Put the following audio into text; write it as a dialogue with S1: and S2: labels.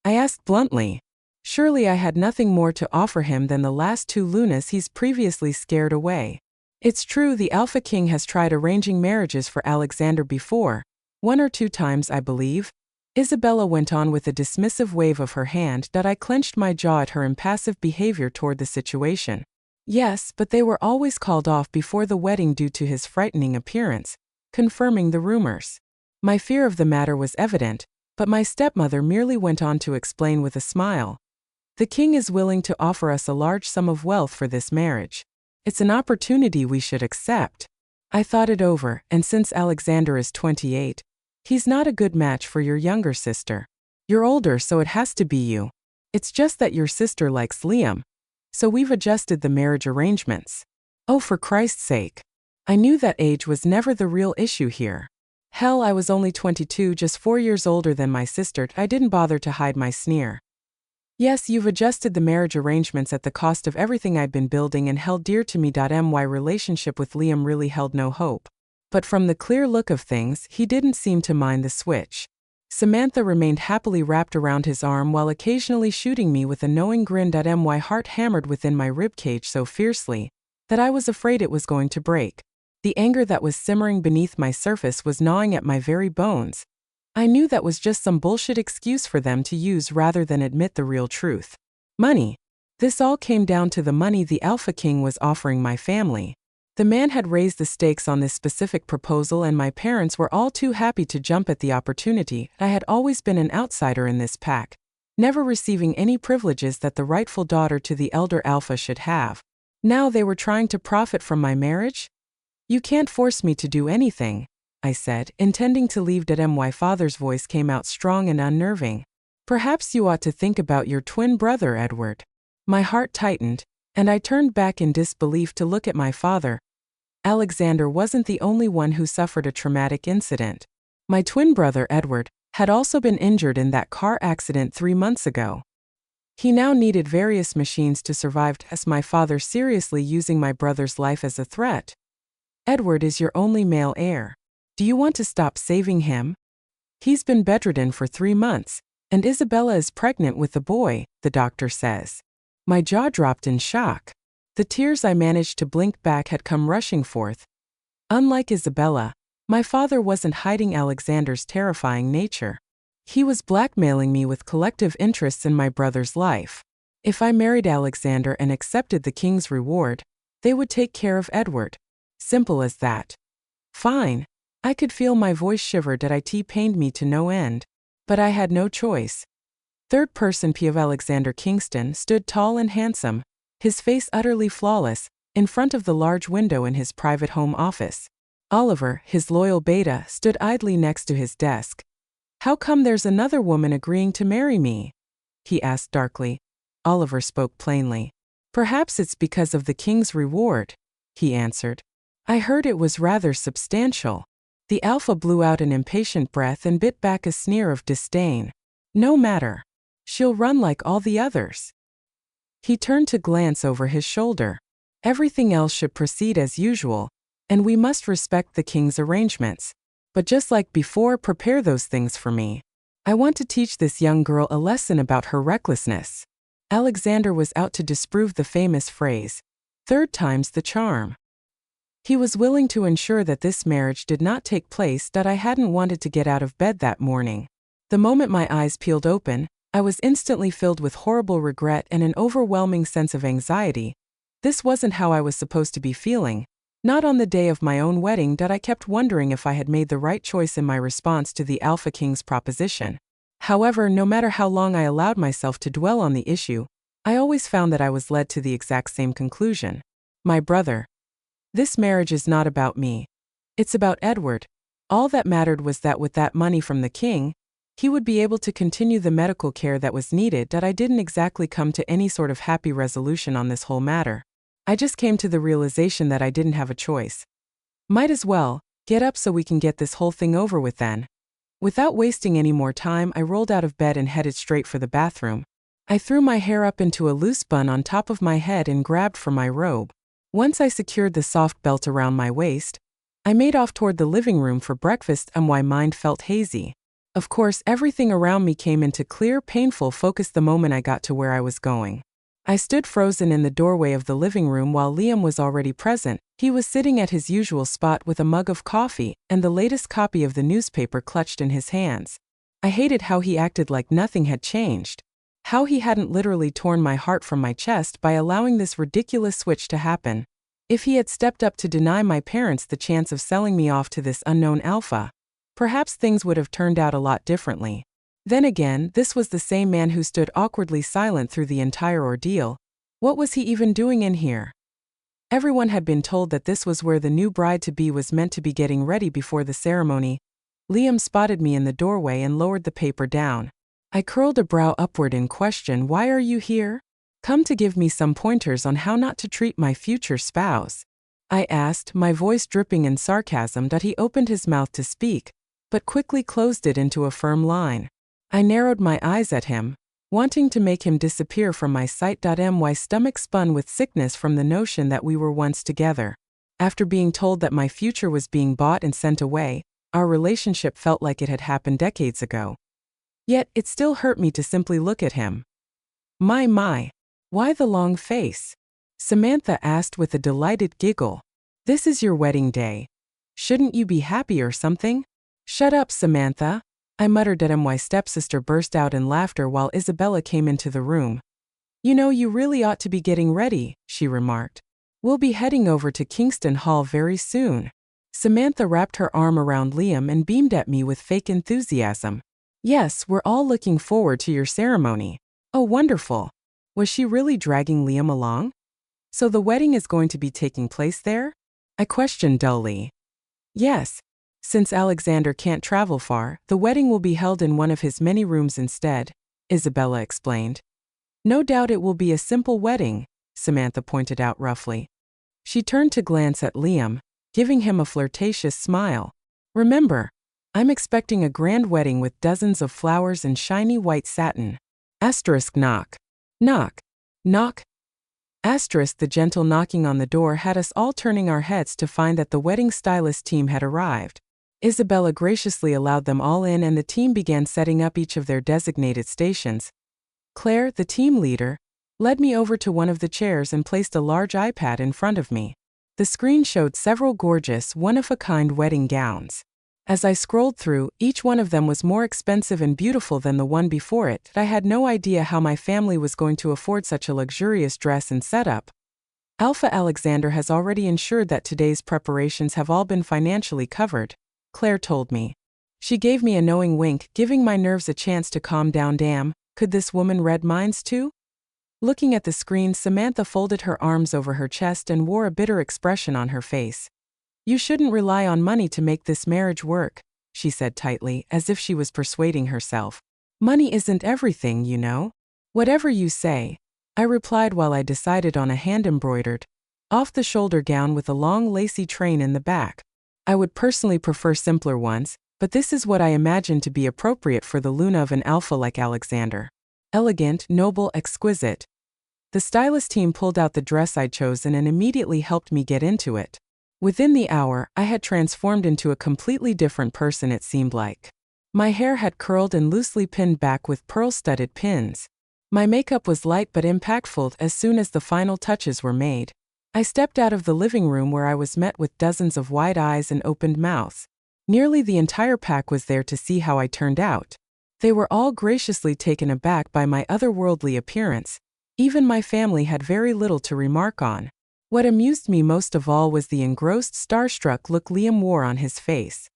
S1: I asked bluntly. Surely I had nothing more to offer him than the last 2 lunas he's previously scared away. It's true the Alpha King has tried arranging marriages for Alexander before, 1 or 2 times I believe. Isabella went on with a dismissive wave of her hand that I clenched my jaw at her impassive behavior toward the situation. Yes, but they were always called off before the wedding due to his frightening appearance, confirming the rumors. My fear of the matter was evident, but my stepmother merely went on to explain with a smile. The king is willing to offer us a large sum of wealth for this marriage. It's an opportunity we should accept. I thought it over, and since Alexander is 28, he's not a good match for your younger sister. You're older, so it has to be you. It's just that your sister likes Liam. So we've adjusted the marriage arrangements. Oh, for Christ's sake. I knew that age was never the real issue here. Hell, I was only 22, just 4 years older than my sister. I didn't bother to hide my sneer. Yes, you've adjusted the marriage arrangements at the cost of everything I'd been building and held dear to me. My relationship with Liam really held no hope. But from the clear look of things, he didn't seem to mind the switch. Samantha remained happily wrapped around his arm while occasionally shooting me with a knowing grin. My heart hammered within my ribcage so fiercely that I was afraid it was going to break. The anger that was simmering beneath my surface was gnawing at my very bones. I knew that was just some bullshit excuse for them to use rather than admit the real truth. Money. This all came down to the money the Alpha King was offering my family. The man had raised the stakes on this specific proposal, and my parents were all too happy to jump at the opportunity. I had always been an outsider in this pack, never receiving any privileges that the rightful daughter to the elder Alpha should have. Now they were trying to profit from my marriage? You can't force me to do anything, I said, intending to leave. My father's voice came out strong and unnerving. Perhaps you ought to think about your twin brother, Edward. My heart tightened, and I turned back in disbelief to look at my father. Alexander wasn't the only one who suffered a traumatic incident. My twin brother, Edward, had also been injured in that car accident 3 months ago. He now needed various machines to survive, as my father seriously using my brother's life as a threat. Edward is your only male heir. Do you want to stop saving him? He's been bedridden for 3 months, and Isabella is pregnant with the boy, the doctor says. My jaw dropped in shock. The tears I managed to blink back had come rushing forth. Unlike Isabella, my father wasn't hiding Alexander's terrifying nature. He was blackmailing me with collective interests in my brother's life. If I married Alexander and accepted the king's reward, they would take care of Edward. Simple as that. Fine. I could feel my voice shivered. It pained me to no end. But I had no choice. Third person P of Alexander Kingston stood tall and handsome, his face utterly flawless, in front of the large window in his private home office. Oliver, his loyal beta, stood idly next to his desk. How come there's another woman agreeing to marry me? He asked darkly. Oliver spoke plainly. Perhaps it's because of the king's reward, he answered. I heard it was rather substantial. The Alpha blew out an impatient breath and bit back a sneer of disdain. No matter. She'll run like all the others. He turned to glance over his shoulder. Everything else should proceed as usual, and we must respect the king's arrangements. But just like before, prepare those things for me. I want to teach this young girl a lesson about her recklessness. Alexander was out to disprove the famous phrase, 3rd time's the charm. He was willing to ensure that this marriage did not take place. I hadn't wanted to get out of bed that morning. The moment my eyes peeled open, I was instantly filled with horrible regret and an overwhelming sense of anxiety. This wasn't how I was supposed to be feeling. Not on the day of my own wedding. I kept wondering if I had made the right choice in my response to the Alpha King's proposition. However, no matter how long I allowed myself to dwell on the issue, I always found that I was led to the exact same conclusion. My brother. This marriage is not about me. It's about Edward. All that mattered was that with that money from the king, he would be able to continue the medical care that was needed. I didn't exactly come to any sort of happy resolution on this whole matter. I just came to the realization that I didn't have a choice. Might as well get up so we can get this whole thing over with then. Without wasting any more time, I rolled out of bed and headed straight for the bathroom. I threw my hair up into a loose bun on top of my head and grabbed for my robe. Once I secured the soft belt around my waist, I made off toward the living room for breakfast. My mind felt hazy. Of course, everything around me came into clear, painful focus the moment I got to where I was going. I stood frozen in the doorway of the living room while Liam was already present. He was sitting at his usual spot with a mug of coffee and the latest copy of the newspaper clutched in his hands. I hated how he acted like nothing had changed. How he hadn't literally torn my heart from my chest by allowing this ridiculous switch to happen. If he had stepped up to deny my parents the chance of selling me off to this unknown alpha, perhaps things would have turned out a lot differently. Then again, this was the same man who stood awkwardly silent through the entire ordeal. What was he even doing in here? Everyone had been told that this was where the new bride-to-be was meant to be getting ready before the ceremony. Liam spotted me in the doorway and lowered the paper down. I curled a brow upward in question. Why are you here? Come to give me some pointers on how not to treat my future spouse? I asked, my voice dripping in sarcasm. He opened his mouth to speak, but quickly closed it into a firm line. I narrowed my eyes at him, wanting to make him disappear from my sight. My stomach spun with sickness from the notion that we were once together. After being told that my future was being bought and sent away, our relationship felt like it had happened decades ago. Yet, it still hurt me to simply look at him. My, why the long face? Samantha asked with a delighted giggle. This is your wedding day. Shouldn't you be happy or something? Shut up, Samantha, I muttered at him. My stepsister burst out in laughter while Isabella came into the room. You know, you really ought to be getting ready, she remarked. We'll be heading over to Kingston Hall very soon. Samantha wrapped her arm around Liam and beamed at me with fake enthusiasm. Yes, we're all looking forward to your ceremony. Oh, wonderful. Was she really dragging Liam along? So the wedding is going to be taking place there? I questioned dully. Yes. Since Alexander can't travel far, the wedding will be held in one of his many rooms instead, Isabella explained. No doubt it will be a simple wedding, Samantha pointed out roughly. She turned to glance at Liam, giving him a flirtatious smile. Remember, I'm expecting a grand wedding with dozens of flowers and shiny white satin. Knock. Knock. Knock. The gentle knocking on the door had us all turning our heads to find that the wedding stylist team had arrived. Isabella graciously allowed them all in and the team began setting up each of their designated stations. Claire, the team leader, led me over to one of the chairs and placed a large iPad in front of me. The screen showed several gorgeous, one-of-a-kind wedding gowns. As I scrolled through, each one of them was more expensive and beautiful than the one before it. I had no idea how my family was going to afford such a luxurious dress and setup. Alpha Alexander has already ensured that today's preparations have all been financially covered, Claire told me. She gave me a knowing wink, giving my nerves a chance to calm down. Damn, could this woman read minds too? Looking at the screen, Samantha folded her arms over her chest and wore a bitter expression on her face. You shouldn't rely on money to make this marriage work, she said tightly, as if she was persuading herself. Money isn't everything, you know. Whatever you say, I replied while I decided on a hand-embroidered, off-the-shoulder gown with a long lacy train in the back. I would personally prefer simpler ones, but this is what I imagine to be appropriate for the Luna of an alpha like Alexander. Elegant, noble, exquisite. The stylist team pulled out the dress I'd chosen and immediately helped me get into it. Within the hour, I had transformed into a completely different person, it seemed like. My hair had curled and loosely pinned back with pearl-studded pins. My makeup was light but impactful as soon as the final touches were made. I stepped out of the living room where I was met with dozens of wide eyes and opened mouths. Nearly the entire pack was there to see how I turned out. They were all graciously taken aback by my otherworldly appearance. Even my family had very little to remark on. What amused me most of all was the engrossed, starstruck look Liam wore on his face.